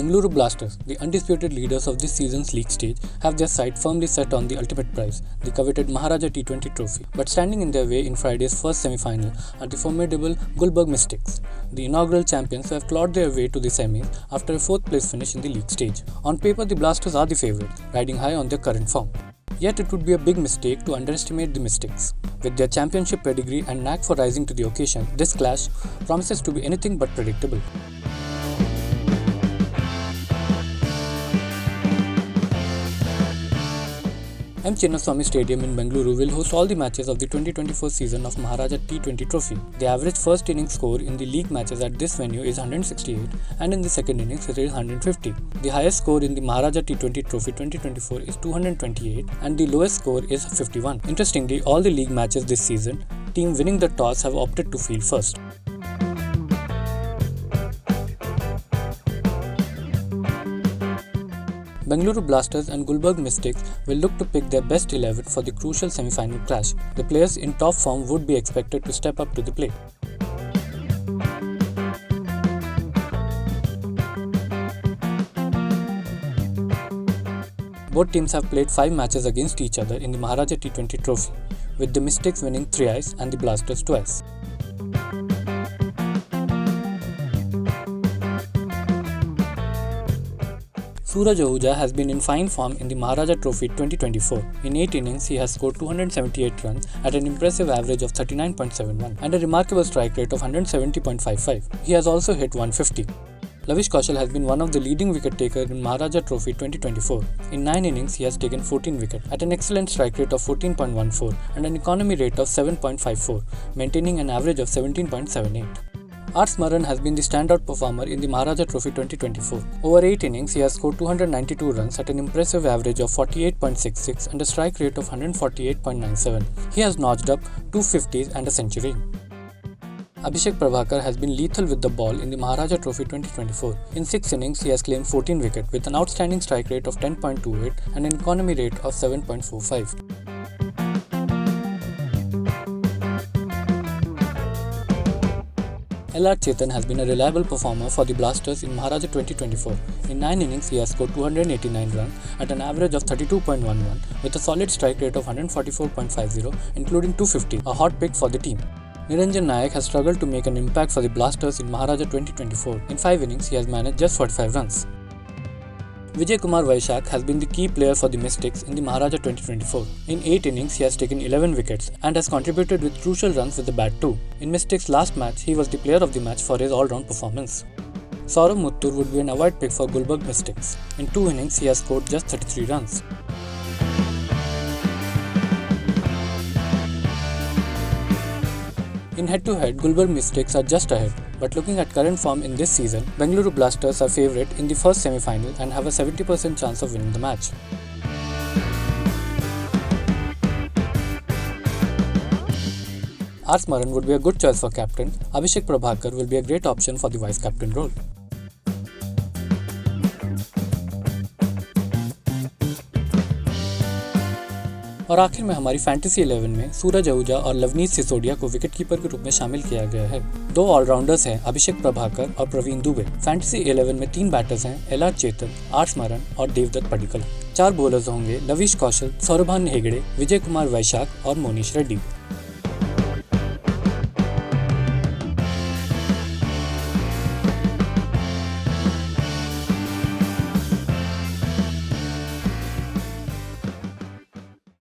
Bengaluru Blasters, the undisputed leaders of this season's league stage, have their sight firmly set on the ultimate prize, the coveted Maharaja T20 trophy. But standing in their way in Friday's first semi-final are the formidable Gulbarga Mystics, the inaugural champions who have clawed their way to the semis after a fourth-place finish in the league stage. On paper, the Blasters are the favourites, riding high on their current form. Yet it would be a big mistake to underestimate the Mystics. With their championship pedigree and knack for rising to the occasion, this clash promises to be anything but predictable. M. Chinnaswamy Stadium in Bengaluru will host all the matches of the 2024 season of Maharaja T20 Trophy. The average first innings score in the league matches at this venue is 168 and in the second innings it is 150. The highest score in the Maharaja T20 Trophy 2024 is 228 and the lowest score is 51. Interestingly, all the league matches this season, team winning the toss have opted to field first. Bengaluru Blasters and Gulbarga Mystics will look to pick their best 11 for the crucial semi-final clash. The players in top form would be expected to step up to the plate. Both teams have played 5 matches against each other in the Maharaja T20 Trophy, with the Mystics winning thrice and the Blasters twice. Suraj Ahuja has been in fine form in the Maharaja Trophy 2024. In 8 innings, he has scored 278 runs at an impressive average of 39.71 and a remarkable strike rate of 170.55. He has also hit 150. Lavish Kaushal has been one of the leading wicket takers in Maharaja Trophy 2024. In 9 innings, he has taken 14 wickets at an excellent strike rate of 14.14 and an economy rate of 7.54, maintaining an average of 17.78. R. Smaran has been the standout performer in the Maharaja Trophy 2024. Over 8 innings, he has scored 292 runs at an impressive average of 48.66 and a strike rate of 148.97. He has notched up 2 50s and a century. Abhishek Prabhakar has been lethal with the ball in the Maharaja Trophy 2024. In 6 innings, he has claimed 14 wickets with an outstanding strike rate of 10.28 and an economy rate of 7.45. L.R. Chetan has been a reliable performer for the Blasters in Maharaja 2024. In 9 innings, he has scored 289 runs at an average of 32.11 with a solid strike rate of 144.50, including 250, a hot pick for the team. Niranjan Nayak has struggled to make an impact for the Blasters in Maharaja 2024. In 5 innings, he has managed just 45 runs. Vijay Kumar Vaishak has been the key player for the Mystics in the Maharaja 2024. In 8 innings, he has taken 11 wickets and has contributed with crucial runs with the bat too. In Mystics' last match, he was the player of the match for his all-round performance. Saurav Muttur would be an avoid pick for Gulbarga Mystics. In 2 innings, he has scored just 33 runs. In head-to-head, Gulbarga Mystics are just ahead, but looking at current form in this season, Bengaluru Blasters are favourite in the first semi-final and have a 70% chance of winning the match. R. Smaran would be a good choice for captain. Abhishek Prabhakar will be a great option for the vice-captain role. और आखिर में हमारी fantasy 11 में सूरज आहूजा और लवनीत सिसोदिया को wicketkeeper के रूप में शामिल किया गया है। 2 ऑलराउंडर्स हैं अभिषेक प्रभाकर और प्रवीण दुबे। फैंटेसी 11 में 3 बैटर्स हैं एल.आर. Chetan, are. स्मरण और देवदत्त पडिक्कल। 4 बॉलर्स होंगे लविश कौशल, सौरभान हेगड़े, विजय कुमार वैशाख और मोनीश रेड्डी।